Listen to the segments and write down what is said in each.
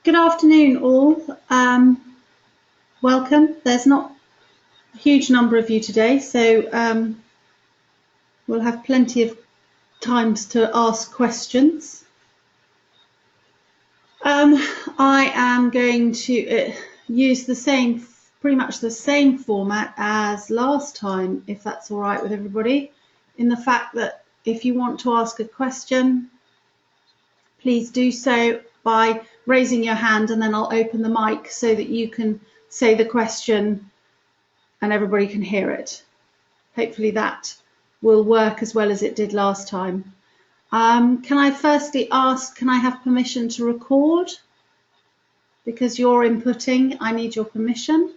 Good afternoon, all. Welcome. There's not a huge number of you today, so we'll have plenty of times to ask questions. I am going to use pretty much the same format as last time, if that's all right with everybody, in the fact that if you want to ask a question, please do so by raising your hand, and then I'll open the mic so that you can say the question and everybody can hear it. Hopefully that will work as well as it did last time. Can I firstly ask, can I have permission to record? Because you're inputting, I need your permission.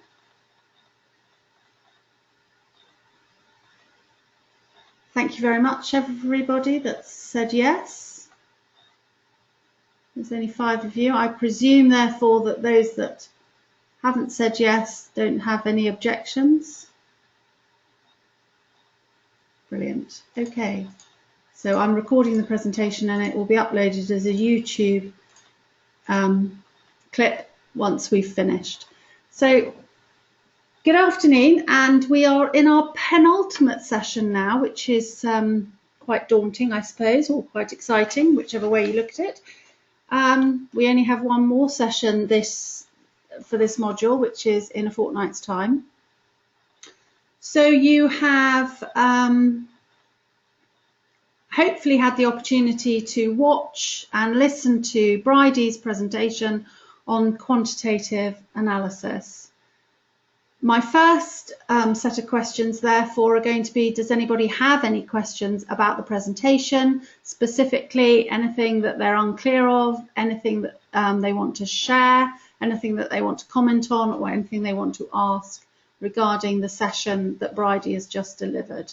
Thank you very much, everybody that's said yes. There's only 5 of you. I presume, therefore, that those that haven't said yes don't have any objections. Brilliant. Okay. So I'm recording the presentation and it will be uploaded as a YouTube clip once we've finished. So good afternoon, and we are in our penultimate session now, which is quite daunting, I suppose, or quite exciting, whichever way you look at it. We only have one more session for this module, which is in a fortnight's time. So you have hopefully had the opportunity to watch and listen to Bridie's presentation on quantitative analysis. My first set of questions, therefore, are going to be, does anybody have any questions about the presentation, specifically anything that they're unclear of, anything that they want to share, anything that they want to comment on, or anything they want to ask regarding the session that Bridie has just delivered?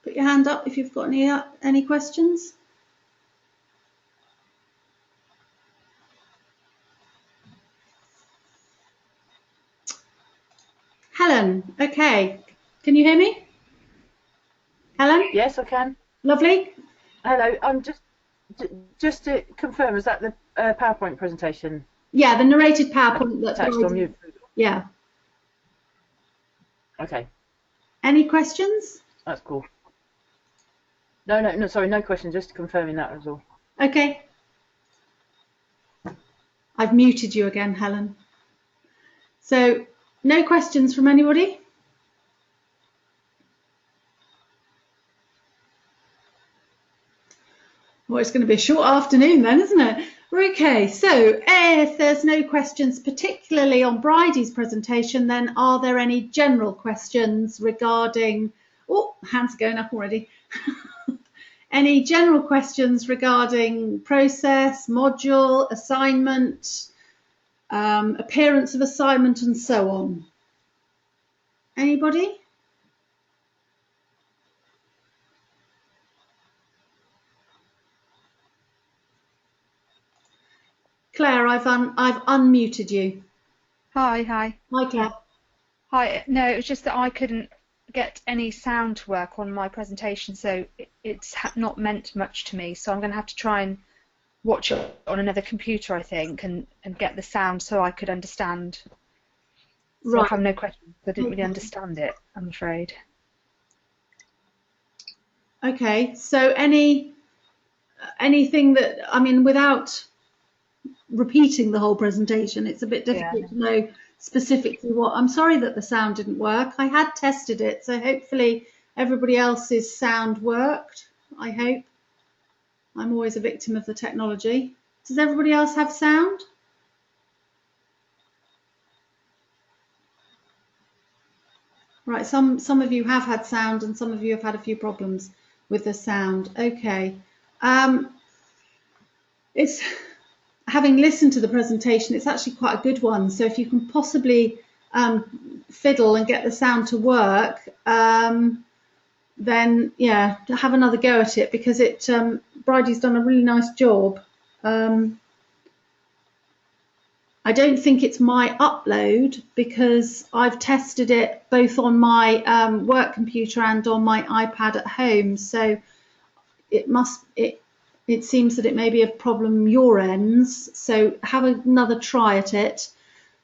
Put your hand up if you've got any questions. Helen, okay. Can you hear me? Helen? Yes, I can. Lovely. Hello. I'm just to confirm, is that the PowerPoint presentation? Yeah, the narrated PowerPoint that's attached on you. Yeah. Okay. Any questions? That's cool. No, sorry, no questions, just confirming that was all. Okay. I've muted you again, Helen. So, no questions from anybody? Well, it's going to be a short afternoon then, isn't it? Okay, so if there's no questions, particularly on Bridie's presentation, then are there any general questions regarding... Oh, hands are going up already. Any general questions regarding process, module, assignment, appearance of assignment, and so on? Anybody? Claire, I've unmuted you. Hi. Hi, Claire. Hi. No, it was just that I couldn't get any sound to work on my presentation, so it's not meant much to me. So I'm going to have to try and watch it on another computer, I think, and get the sound so I could understand. So right. I have no questions. I didn't really understand it, I'm afraid. Okay. So anything that, I mean, without repeating the whole presentation, it's a bit difficult to know specifically what. I'm sorry that the sound didn't work. I had tested it, so hopefully everybody else's sound worked, I hope. I'm always a victim of the technology. Does everybody else have sound? Right, some of you have had sound and some of you have had a few problems with the sound. Okay. It's... Having listened to the presentation, it's actually quite a good one. So if you can possibly fiddle and get the sound to work, then yeah, have another go at it, because Bridie's done a really nice job. I don't think it's my upload because I've tested it both on my work computer and on my iPad at home. So it seems that it may be a problem your ends. So have another try at it.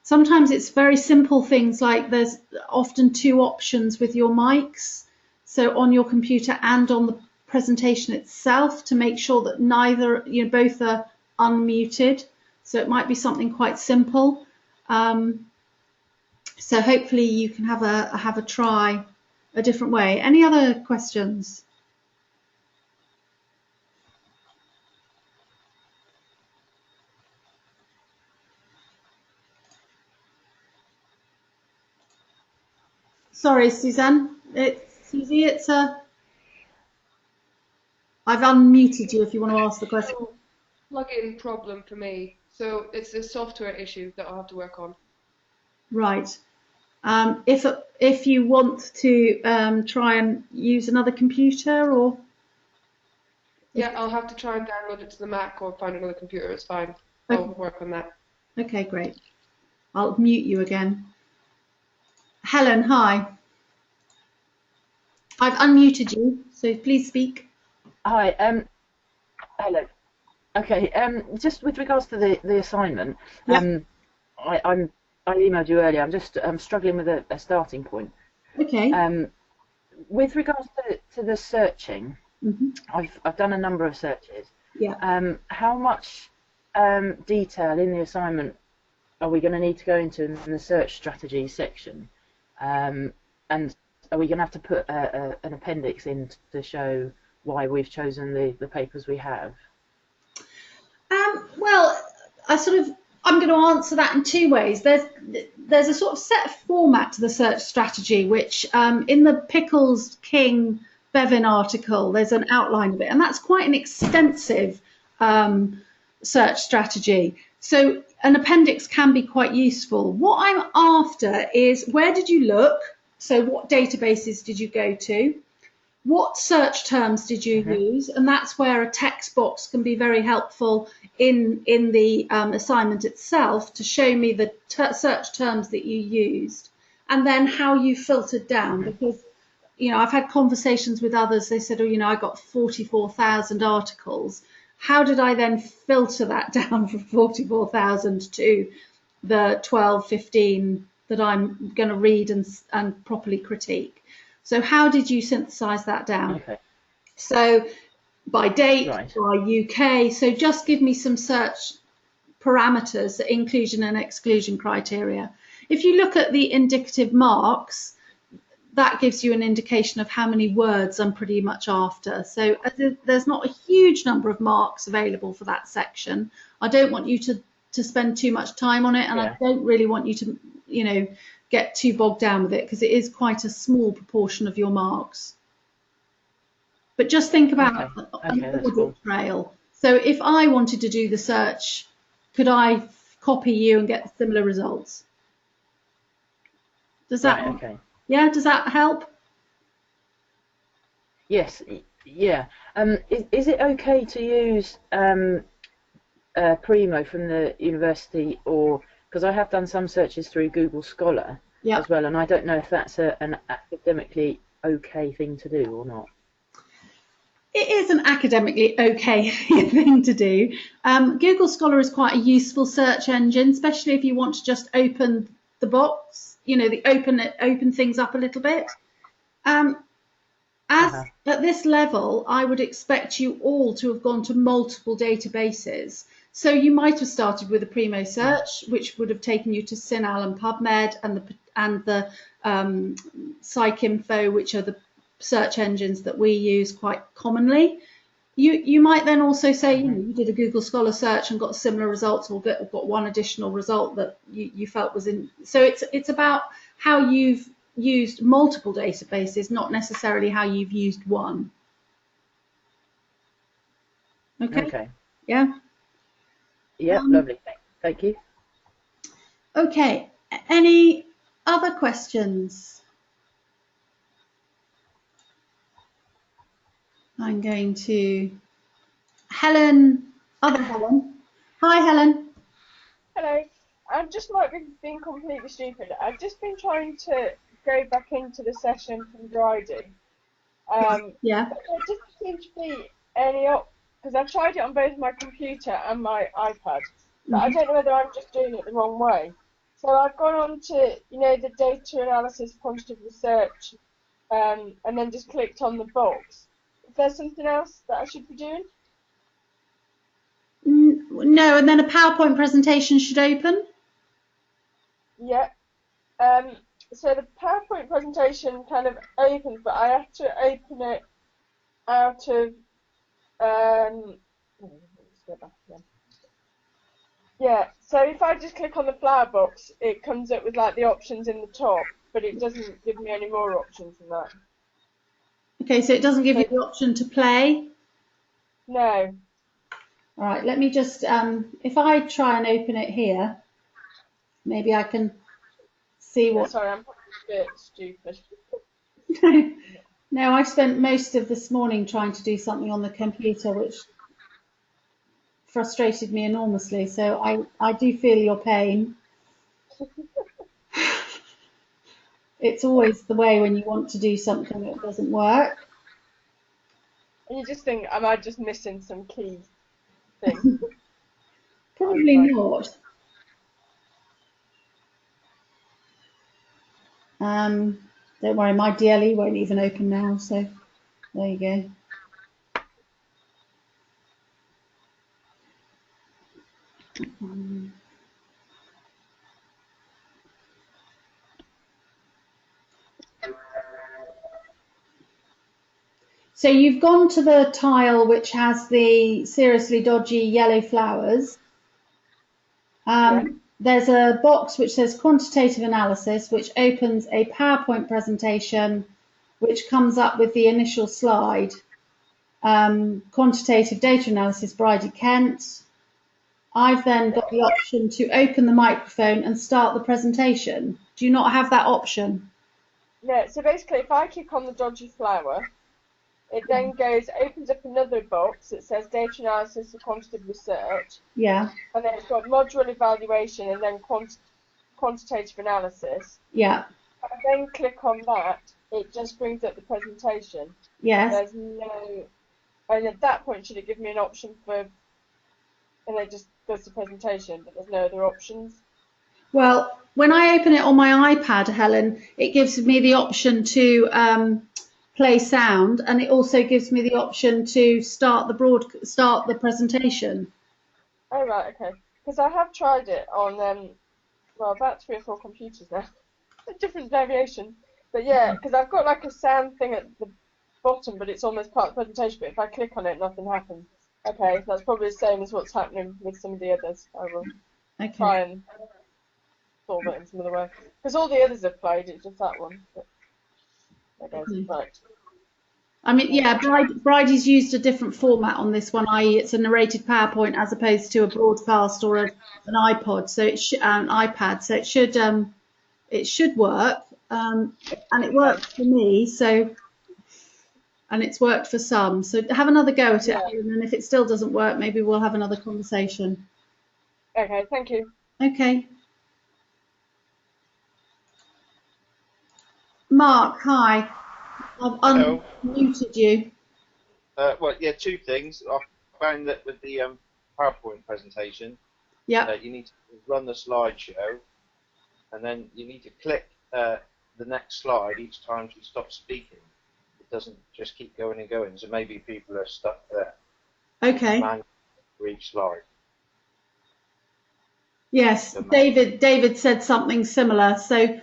Sometimes it's very simple things like there's often two options with your mics. So on your computer and on the presentation itself to make sure that neither, both are unmuted. So it might be something quite simple. So hopefully you can have a try a different way. Any other questions? Sorry, Suzanne. Susie, I've unmuted you if you want to ask the question. Plug-in problem for me. So it's a software issue that I'll have to work on. Right. If you want to try and use another computer or... Yeah, I'll have to try and download it to the Mac or find another computer. It's fine. I'll work on that. Okay, great. I'll mute you again. Helen, hi. I've unmuted you, so please speak. Hi. Hello. Okay. Just with regards to the assignment, Yeah. I emailed you earlier. I'm struggling with a starting point. Okay. With regards to the searching, I've done a number of searches. Yeah. How much detail in the assignment are we going to need to go into in the search strategy section? And are we going to have to put an appendix in to show why we've chosen the papers we have? Well, I'm going to answer that in two ways. There's a sort of set format to the search strategy, which in the Pickles King Bevin article, there's an outline of it, and that's quite an extensive search strategy. So an appendix can be quite useful. What I'm after is where did you look? So what databases did you go to? What search terms did you use? And that's where a text box can be very helpful in the assignment itself to show me the search terms that you used and then how you filtered down. Because, I've had conversations with others. They said, I got 44,000 articles. How did I then filter that down from 44,000 to the 12, 15 that I'm going to read and properly critique? So how did you synthesize that down? Okay. So by date, Right. by UK. So just give me some search parameters, the inclusion and exclusion criteria. If you look at the indicative marks, that gives you an indication of how many words I'm pretty much after. So there's not a huge number of marks available for that section. I don't want you to spend too much time on it, and I don't really want you to, get too bogged down with it because it is quite a small proportion of your marks. But just think about an audit trail. So if I wanted to do the search, could I copy you and get similar results? Does that Yeah, does that help? Yes, yeah. Is it okay to use Primo from the university, or because I have done some searches through Google Scholar as well, and I don't know if that's an academically okay thing to do or not. It is an academically okay thing to do. Google Scholar is quite a useful search engine, especially if you want to just open the box, open things up a little bit. At this level, I would expect you all to have gone to multiple databases. So you might have started with a Primo search, which would have taken you to CINAHL and PubMed and the PsycInfo, which are the search engines that we use quite commonly. You might then also say, you did a Google Scholar search and got similar results, or got one additional result that you felt was in. So it's about how you've used multiple databases, not necessarily how you've used one. Okay. Yeah. Yeah, lovely. Thank you. Okay. Any other questions? I'm going to Helen. Other Helen. Hi, Helen. Hello. I just might be being completely stupid. I've just been trying to go back into the session from Friday. Yeah. But there doesn't seem to be any because I've tried it on both my computer and my iPad, but I don't know whether I'm just doing it the wrong way. So I've gone on to, the data analysis quantitative research, and then just clicked on the box. Is there something else that I should be doing? No, and then a PowerPoint presentation should open. Yeah. So the PowerPoint presentation kind of opens, but I have to open it out of let's go back again. Yeah, so if I just click on the flower box, it comes up with like the options in the top, but it doesn't give me any more options than that. Okay, so it doesn't give you the option to play? No. All right, let me just, if I try and open it here, maybe I can see what... Sorry, I'm probably a bit stupid. No, I spent most of this morning trying to do something on the computer, which frustrated me enormously, so I do feel your pain. It's always the way when you want to do something that doesn't work. And you just think, am I just missing some key thing? Probably not. Don't worry, my DLE won't even open now, so there you go. So you've gone to the tile which has the seriously dodgy yellow flowers. There's a box which says quantitative analysis, which opens a PowerPoint presentation, which comes up with the initial slide. Quantitative data analysis, Bridie Kent. I've then got the option to open the microphone and start the presentation. Do you not have that option? No, so basically if I click on the dodgy flower, it then opens up another box that says data analysis for quantitative research. Yeah. And then it's got module evaluation and then quantitative analysis. Yeah. If I then click on that, it just brings up the presentation. Yes. There's no, and at that point, should it give me an option and it just does the presentation, but there's no other options? Well, when I open it on my iPad, Helen, it gives me the option to play sound, and it also gives me the option to start the presentation. Oh right, okay. Because I have tried it on about 3 or 4 computers now, a different variation. But yeah, because I've got like a sound thing at the bottom, but it's almost part of the presentation. But if I click on it, nothing happens. Okay, that's probably the same as what's happening with some of the others. I will try and solve it in some other way. Because all the others have played, it's just that one. But there goes. Right. I mean, yeah, Bridie's used a different format on this one, i.e. it's a narrated PowerPoint as opposed to a broadcast or an iPod, so an iPad, so it should work, and it worked for me, so, and it's worked for some, so have another go at it, and then if it still doesn't work, maybe we'll have another conversation. Okay, thank you. Okay. Mark, hi. I've unmuted you. Well, yeah, 2 things. I found that with the PowerPoint presentation, you need to run the slideshow, and then you need to click the next slide each time she stops speaking. It doesn't just keep going and going, so maybe people are stuck there. Okay. For each slide. Yes, David said something similar. So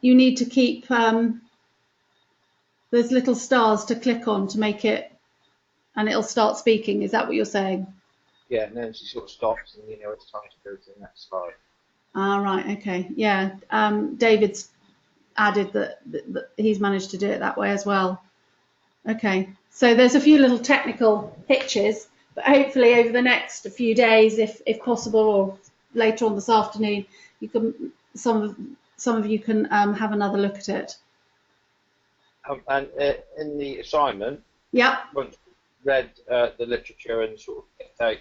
you need to keep there's little stars to click on to make it, and it'll start speaking. Is that what you're saying? Yeah, and then she sort of stops, and it's time to go to the next slide. Ah, right. Okay. Yeah. David's added that he's managed to do it that way as well. Okay. So there's a few little technical hitches, but hopefully over the next few days, if possible, or later on this afternoon, you can some of you can have another look at it. And in the assignment, once you read the literature and sort of picked out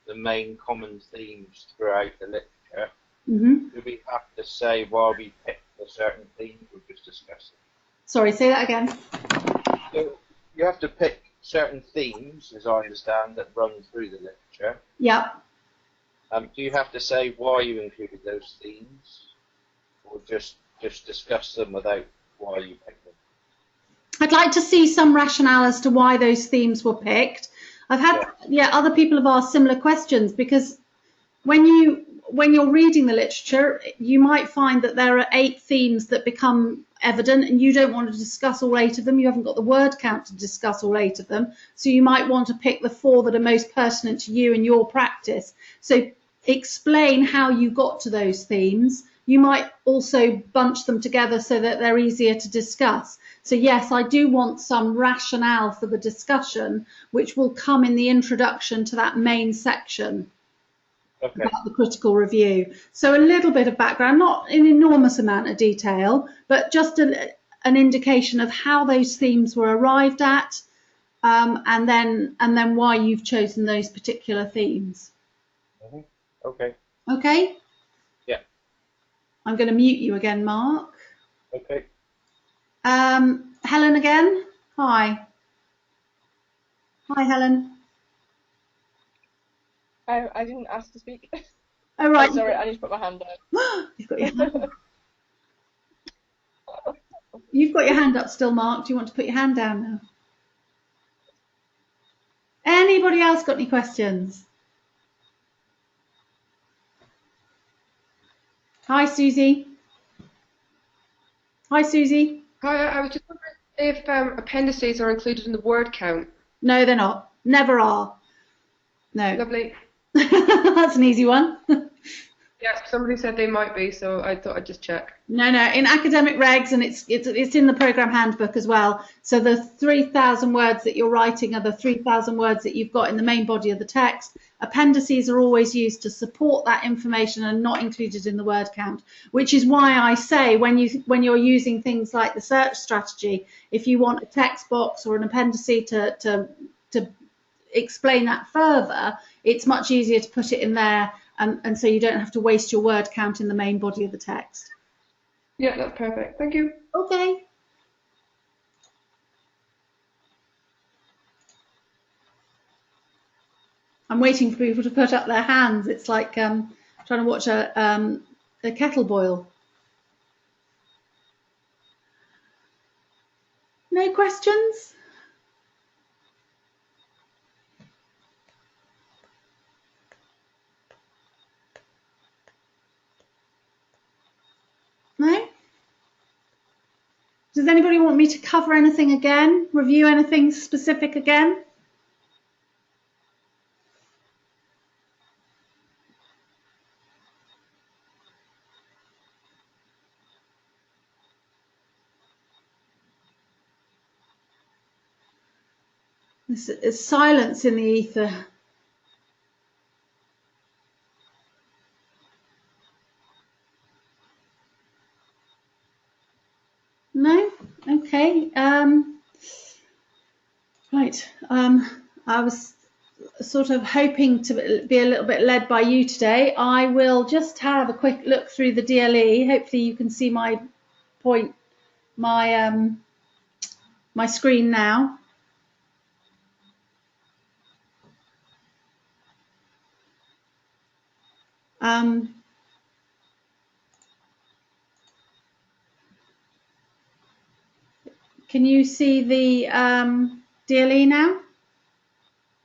the main common themes throughout the literature, Mm-hmm. Do we have to say why we picked a certain theme, or just discuss it? Sorry, say that again. So you have to pick certain themes, as I understand, that run through the literature. Yeah. Do you have to say why you included those themes, or just discuss them without why you picked them? I'd like to see some rationale as to why those themes were picked. I've had other people have asked similar questions, because when you're reading the literature, you might find that there are 8 themes that become evident, and you don't want to discuss all 8 of them. You haven't got the word count to discuss all 8 of them, so you might want to pick the 4 that are most pertinent to you and your practice. So explain how you got to those themes. You might also bunch them together so that they're easier to discuss. So yes, I do want some rationale for the discussion, which will come in the introduction to that main section. Okay. About the critical review. So a little bit of background, not an enormous amount of detail, but just an indication of how those themes were arrived at, and then why you've chosen those particular themes. Mm-hmm. Okay. Okay? Yeah. I'm going to mute you again, Mark. Okay. Helen again. Hi. Hi, Helen. I didn't ask to speak. Oh, right. Oh, sorry, I need to put my hand up. You've got your hand up. You've got your hand up still, Mark. Do you want to put your hand down now? Anybody else got any questions? Hi, Susie. Hi, Susie. Hi, I was just wondering if appendices are included in the word count. No, they're not. Never are. No. Lovely. That's an easy one. Yes, somebody said they might be, so I thought I'd just check. No, in academic regs, and it's in the program handbook as well. So the 3,000 words that you're writing are the 3,000 words that you've got in the main body of the text. Appendices are always used to support that information and not included in the word count, which is why I say when you're using things like the search strategy, if you want a text box or an appendix to explain that further, it's much easier to put it in there, and so you don't have to waste your word count in the main body of the text. Yeah, that's perfect. Thank you. Okay. I'm waiting for people to put up their hands. It's like trying to watch a kettle boil. No questions? No? Does anybody want me to cover anything again? Review anything specific again? There's silence in the ether. No? Okay. Right. I was sort of hoping to be a little bit led by you today. I will just have a quick look through the DLE. Hopefully you can see my point, my screen now. Can you see the DLE now?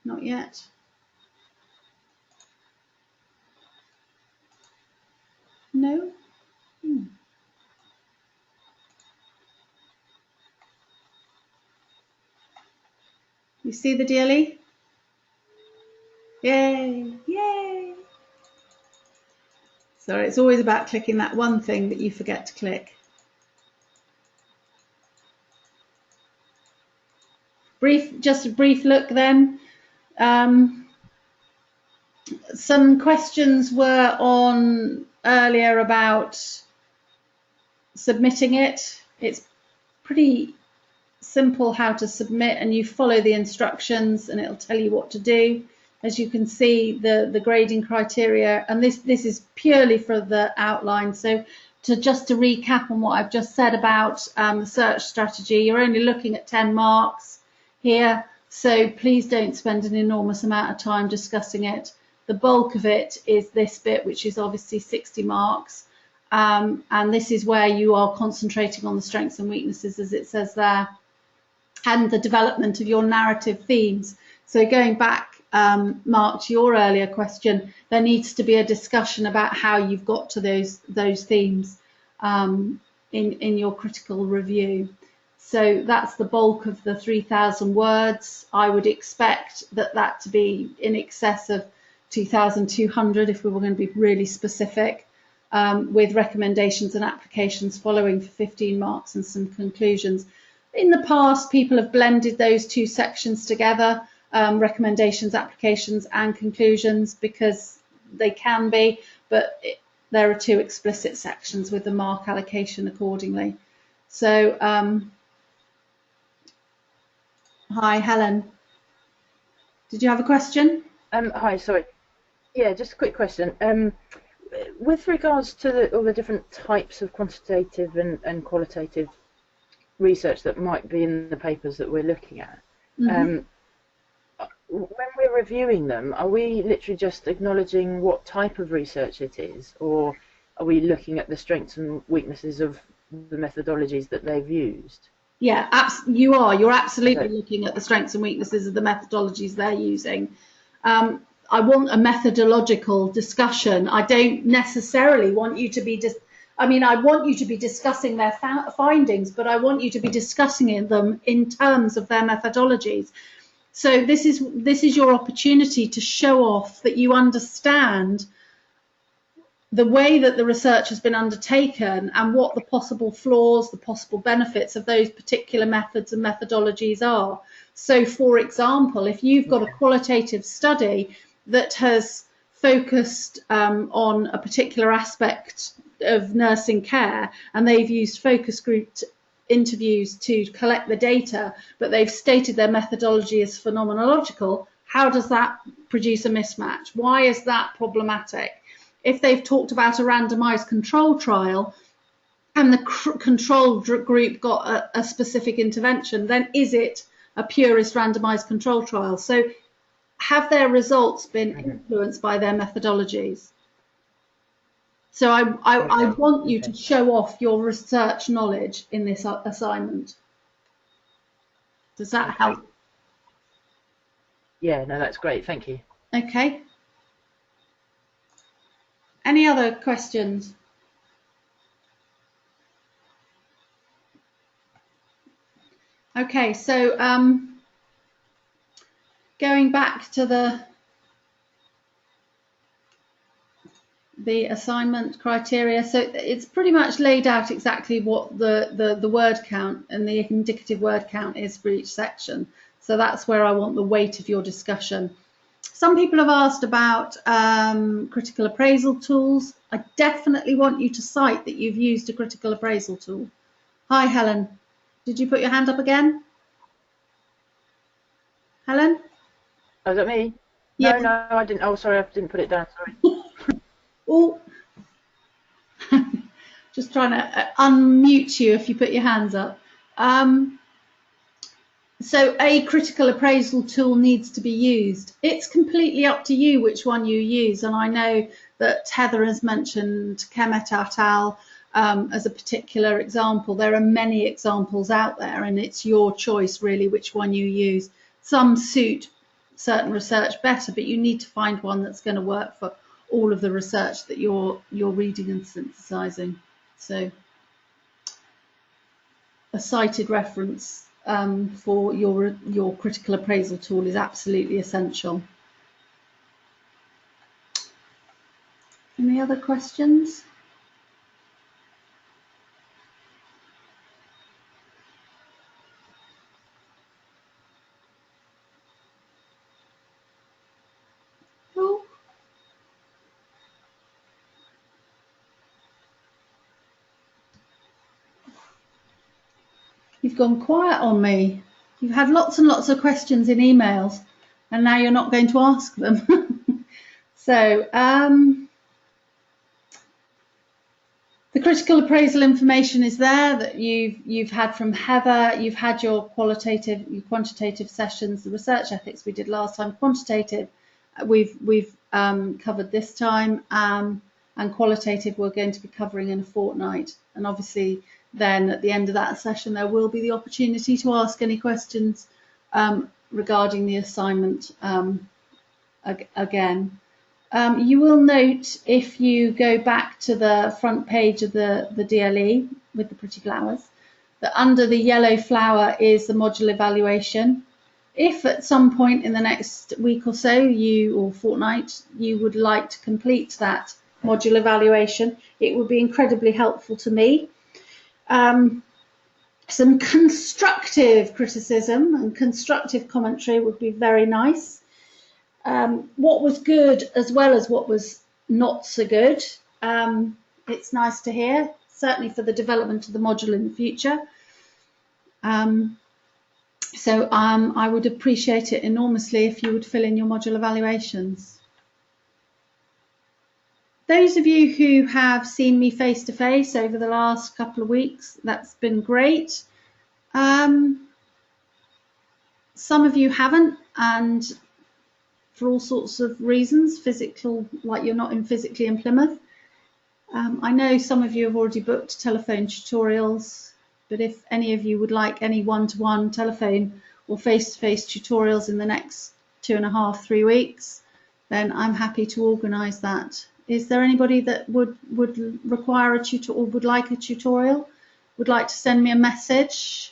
Not yet. No? You see the DLE? Yay! Yay! So it's always about clicking that one thing that you forget to click. Just a brief look then. Some questions were on earlier about submitting it. It's pretty simple how to submit, and you follow the instructions and it'll tell you what to do. as you can see, the grading criteria, and this is purely for the outline. So just to recap on what I've just said about the search strategy, you're only looking at 10 marks here, so please don't spend an enormous amount of time discussing it. The bulk of it is this bit, which is obviously 60 marks, and this is where you are concentrating on the strengths and weaknesses, as it says there, and the development of your narrative themes. So going back, Mark, to your earlier question, there needs to be a discussion about how you've got to those themes in your critical review. So that's the bulk of the 3,000 words. I would expect that to be in excess of 2,200 if we were going to be really specific, with recommendations and applications following for 15 marks and some conclusions. In the past, people have blended those two sections together, recommendations, applications and conclusions, because they can be, but there are two explicit sections with the mark allocation accordingly. So, hi, Helen. Did you have a question? Hi, sorry. Yeah, just a quick question. With regards to all the different types of quantitative and qualitative research that might be in the papers that we're looking at, when we're reviewing them, are we literally just acknowledging what type of research it is, or are we looking at the strengths and weaknesses of the methodologies that they've used? Yeah, you are. You're absolutely looking at the strengths and weaknesses of the methodologies they're using. I want a methodological discussion. I don't necessarily want you to be I want you to be discussing their findings, but I want you to be discussing them in terms of their methodologies. So this is your opportunity to show off that you understand the way that the research has been undertaken and what the possible flaws, the possible benefits of those particular methods and methodologies are. So, for example, if you've got a qualitative study that has focused on a particular aspect of nursing care, and they've used focus group interviews to collect the data, but they've stated their methodology as phenomenological, how does that produce a mismatch? Why is that problematic? If they've talked about a randomized control trial and the control group got a specific intervention, then is it a purist randomized control trial? So have their results been influenced by their methodologies? So I want you to show off your research knowledge in this assignment. Does that help? Yeah, no, that's great. Thank you. Okay. Any other questions? Okay, so going back to the assignment criteria, so it's pretty much laid out exactly what the word count and the indicative word count is for each section. So that's where I want the weight of your discussion. Some people have asked about critical appraisal tools. I definitely want you to cite that you've used a critical appraisal tool. Hi, Helen. Did you put your hand up again? Helen? Oh, is that me? Yeah. No, I didn't. Oh, sorry, I didn't put it down. Sorry. Oh, just trying to unmute you if you put your hands up. So a critical appraisal tool needs to be used. It's completely up to you which one you use. And I know that Heather has mentioned Kemet et al. As a particular example. There are many examples out there, and it's your choice really which one you use. Some suit certain research better, but you need to find one that's going to work for all of the research that you're reading and synthesizing. So a cited reference for your critical appraisal tool is absolutely essential. Any other questions? Oh. You've gone quiet on me. You've had lots and lots of questions in emails. and now you're not going to ask them. So the critical appraisal information is there that you've had from Heather. You've had your quantitative sessions, the research ethics we did last time. Quantitative, we've covered this time, and qualitative we're going to be covering in a fortnight. And obviously, then at the end of that session, there will be the opportunity to ask any questions regarding the assignment again. You will note, if you go back to the front page of the DLE with the pretty flowers, that under the yellow flower is the module evaluation. If at some point in the next week or so, or fortnight, you would like to complete that module evaluation, it would be incredibly helpful to me. Some constructive criticism and constructive commentary would be very nice. What was good as well as what was not so good. It's nice to hear, certainly for the development of the module in the future. So I would appreciate it enormously if you would fill in your module evaluations. Those of you who have seen me face to face over the last couple of weeks, that's been great. Some of you haven't, and for all sorts of reasons, physical, like you're not physically in Plymouth. I know some of you have already booked telephone tutorials, but if any of you would like any one-to-one telephone or face-to-face tutorials in the next 2.5, 3 weeks, then I'm happy to organise that. Is there anybody that would require a tutorial or would like a tutorial, would like to send me a message?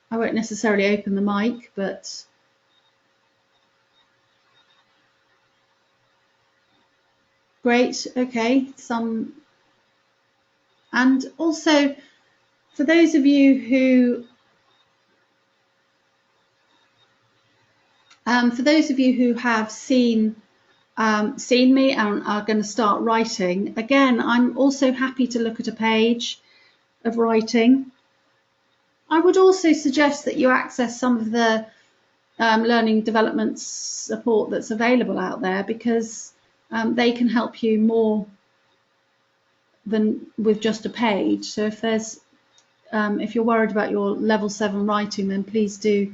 I won't necessarily open the mic, but great, okay, and also for those of you who have seen me and are going to start writing, again, I'm also happy to look at a page of writing. I would also suggest that you access some of the learning development support that's available out there, because they can help you more than with just a page. So if you're worried about your level 7 writing, then please do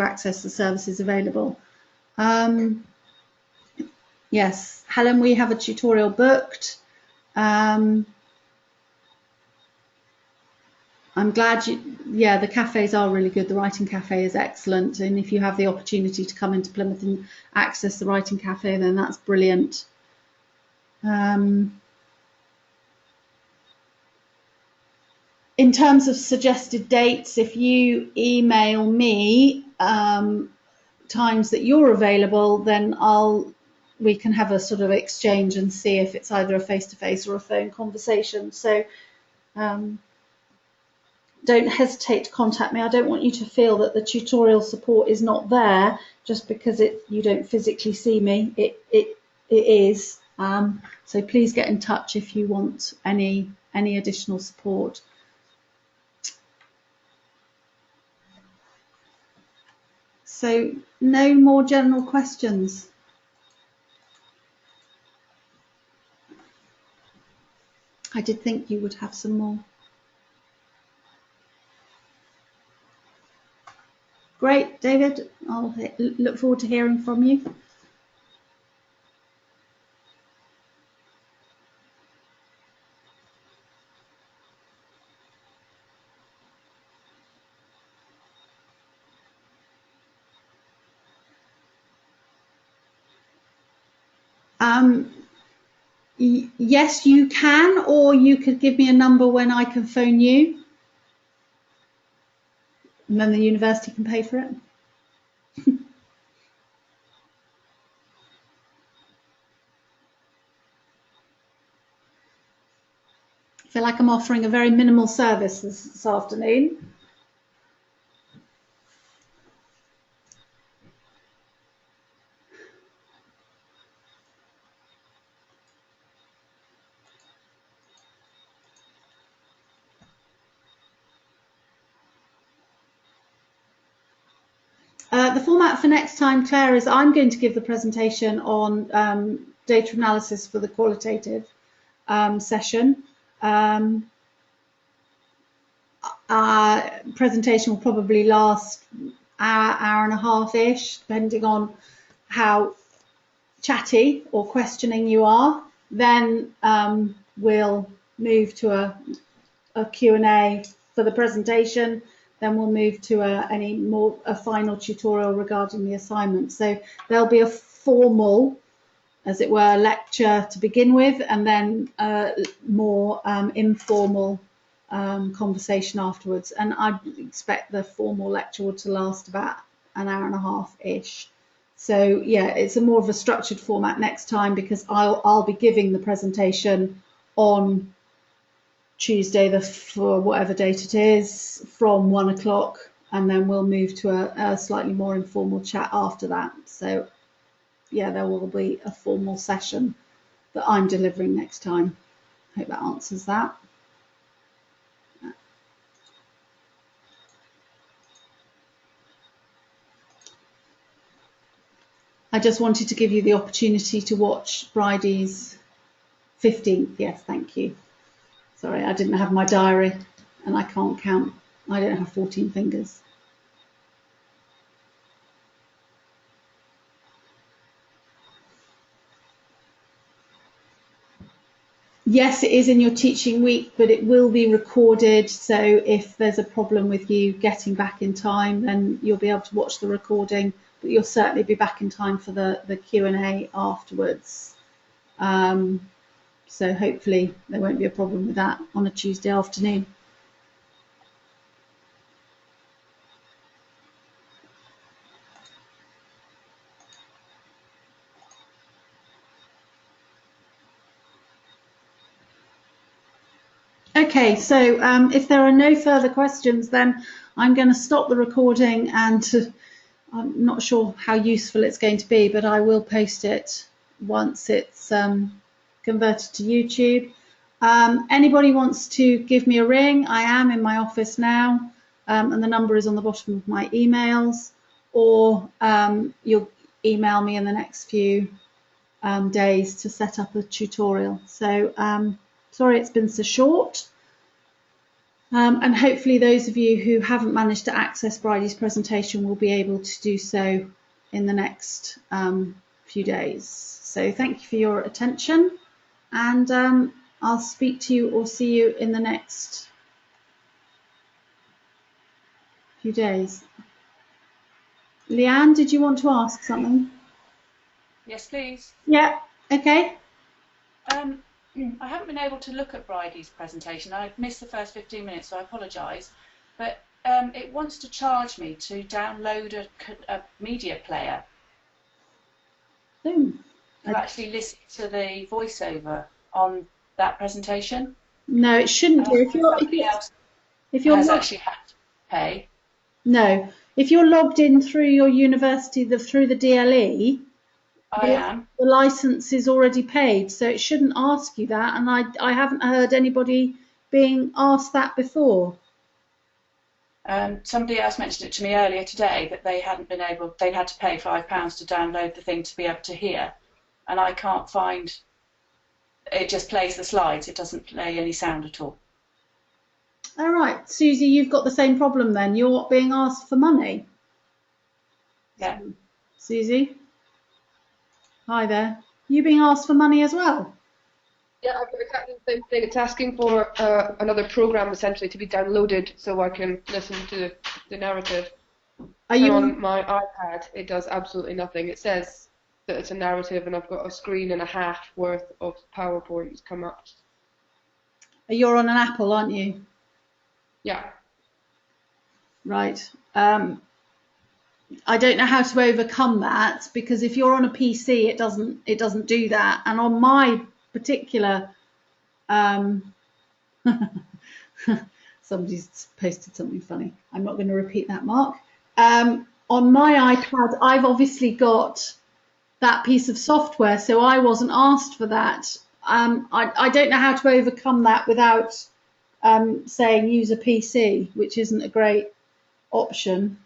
access the services available. Yes, Helen, we have a tutorial booked. I'm glad the cafes are really good. The writing cafe is excellent, and if you have the opportunity to come into Plymouth and access the writing cafe, then that's brilliant. In terms of suggested dates, if you email me times that you're available, then we can have a sort of exchange and see if it's either a face-to-face or a phone conversation. So don't hesitate to contact me. I don't want you to feel that the tutorial support is not there just because you don't physically see me. It is. So please get in touch if you want any additional support. So no more general questions. I did think you would have some more. Great, David. I'll look forward to hearing from you. Yes, you can, or you could give me a number when I can phone you, and then the university can pay for it. I feel like I'm offering a very minimal service this afternoon. The format for next time, Claire, is I'm going to give the presentation on data analysis for the qualitative session. Our presentation will probably last hour and a half-ish, depending on how chatty or questioning you are. Then we'll move to a Q&A for the presentation. Then we'll move to a final tutorial regarding the assignment. So there'll be a formal, as it were, lecture to begin with, and then more informal conversation afterwards. And I expect the formal lecture to last about an hour and a half-ish. So yeah, it's a more of a structured format next time, because I'll be giving the presentation on Tuesday, for whatever date it is, from 1 o'clock, and then we'll move to a slightly more informal chat after that. So yeah, there will be a formal session that I'm delivering next time. Hope that answers that. I just wanted to give you the opportunity to watch Bridie's 15th. Yes, thank you. Sorry, I didn't have my diary and I can't count. I don't have 14 fingers. Yes, it is in your teaching week, but it will be recorded. So if there's a problem with you getting back in time, then you'll be able to watch the recording, but you'll certainly be back in time for the Q&A afterwards. So hopefully there won't be a problem with that on a Tuesday afternoon. Okay, so if there are no further questions, then I'm going to stop the recording, and I'm not sure how useful it's going to be, but I will post it once it's converted to YouTube. Anybody wants to give me a ring, I am in my office now, and the number is on the bottom of my emails, or you'll email me in the next few days to set up a tutorial. So sorry it's been so short, and hopefully those of you who haven't managed to access Bridie's presentation will be able to do so in the next few days. So thank you for your attention, and I'll speak to you or see you in the next few days. Leanne, did you want to ask something? Yes, please. Yeah, okay. I haven't been able to look at Bridie's presentation. I missed the first 15 minutes, so I apologise. But it wants to charge me to download a media player to actually listen to the voiceover on that presentation. No, it shouldn't do. If you're actually had to pay. No, if you're logged in through your university, through the DLE, I am. The license is already paid, so it shouldn't ask you that, and I haven't heard anybody being asked that before. Somebody else mentioned it to me earlier today that they'd had to pay £5 to download the thing to be able to hear, and I can't find. It just plays the slides. It doesn't play any sound at all. All right, Susie, you've got the same problem then. You're being asked for money. Yeah. Susie? Hi there. You being asked for money as well? Yeah, I've got exactly the same thing. It's asking for another program essentially to be downloaded so I can listen to the narrative. Are you on my iPad? It does absolutely nothing. It says that it's a narrative, and I've got a screen and a half worth of PowerPoints come up. You're on an Apple, aren't you? Yeah. Right. I don't know how to overcome that, because if you're on a PC, it doesn't do that. And on my particular, somebody's posted something funny. I'm not going to repeat that, Mark. On my iPad, I've obviously got that piece of software, so I wasn't asked for that. I don't know how to overcome that without saying use a PC, which isn't a great option.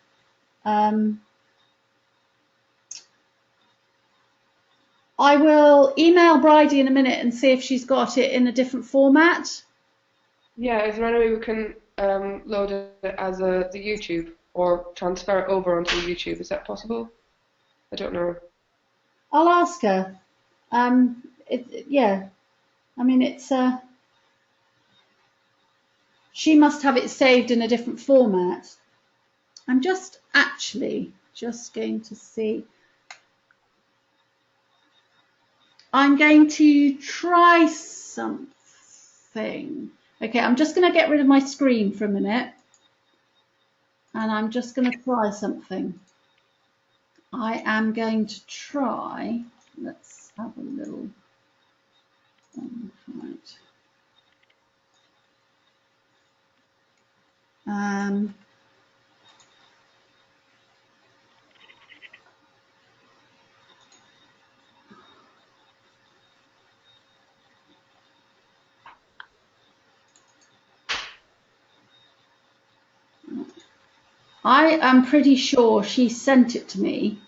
I will email Bridie in a minute and see if she's got it in a different format. Yeah, is there any way we can load it as the YouTube or transfer it over onto YouTube? Is that possible? I don't know. I'll ask her. Yeah. I mean, it's she must have it saved in a different format. I'm just actually just going to see. I'm going to try something. Okay, I'm just going to get rid of my screen for a minute. And I'm just going to try something. I am going to try, let's have a little, right. I am pretty sure she sent it to me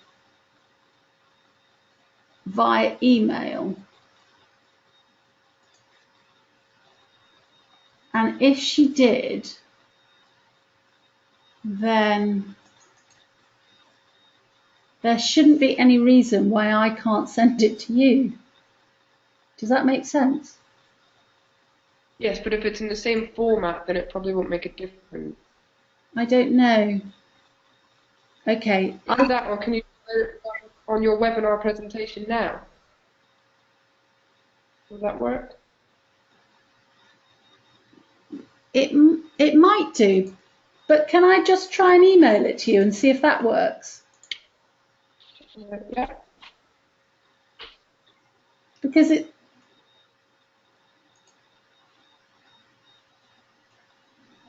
via email. And if she did, then there shouldn't be any reason why I can't send it to you. Does that make sense? Yes, but if it's in the same format, then it probably won't make a difference. I don't know. Okay. Either that, or can you do it on your webinar presentation now? Will that work? It might do, but can I just try and email it to you and see if that works? Yeah. Because it.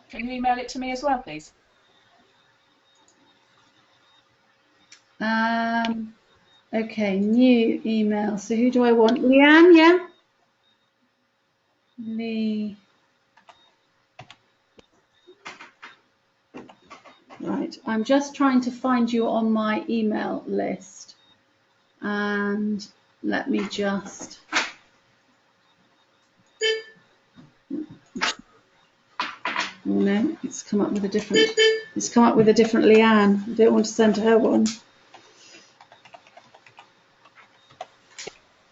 Can you email it to me as well, please? Okay, new email. So who do I want? Leanne, yeah? Lee. Right, I'm just trying to find you on my email list. And let me just. Oh no, it's come up with a different. It's come up with a different Leanne. I don't want to send her one.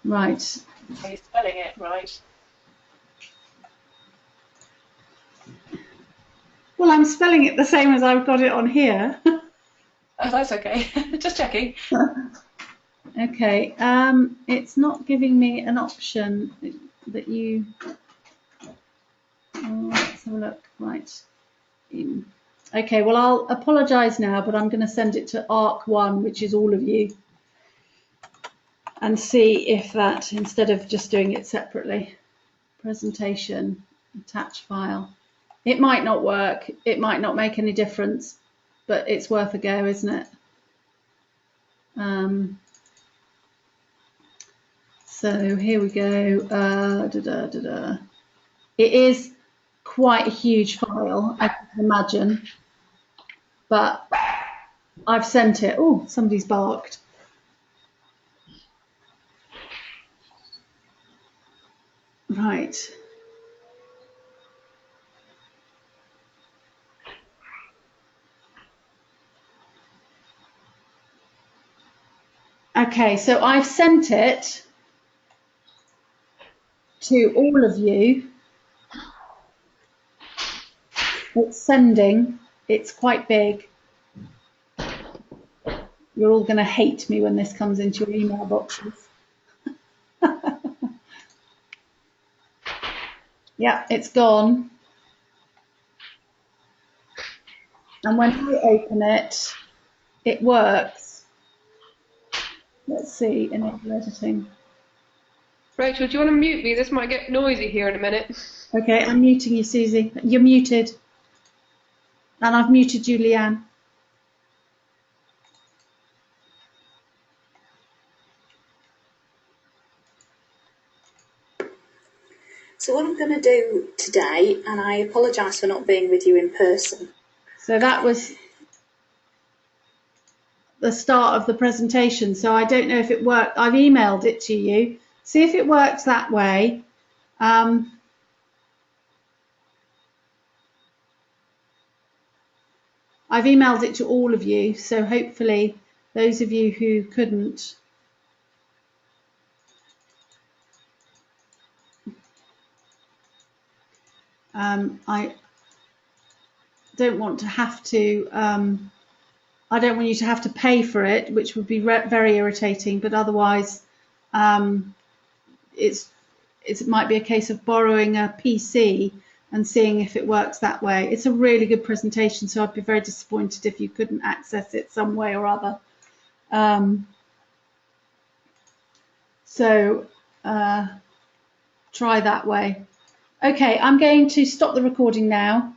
Right. Are you spelling it right? Well, I'm spelling it the same as I've got it on here. Oh, that's okay. Just checking. Okay, it's not giving me an option that you. Oh, let's have a look. Right. Okay, well, I'll apologise now, but I'm going to send it to ARC1, which is all of you, and see if that, instead of just doing it separately, presentation, attach file. It might not work. It might not make any difference, but it's worth a go, isn't it? So here we go. It is quite a huge file, I can imagine, but I've sent it. Oh, somebody's barked. Right. Okay, so I've sent it to all of you. It's sending. It's quite big. You're all going to hate me when this comes into your email boxes. Yeah, it's gone. And when I open it, it works. Let's see, enable editing. Rachel, do you want to mute me? This might get noisy here in a minute. Okay, I'm muting you, Susie. You're muted. And I've muted you, Leanne. So what I'm going to do today, and I apologise for not being with you in person. So that was the start of the presentation, so I don't know if it worked. I've emailed it to you. See if it works that way. I've emailed it to all of you, so hopefully those of you who couldn't. I don't want to have to. I don't want you to have to pay for it, which would be very irritating. But otherwise, it might be a case of borrowing a PC and seeing if it works that way. It's a really good presentation, so I'd be very disappointed if you couldn't access it some way or other. Try that way. Okay, I'm going to stop the recording now.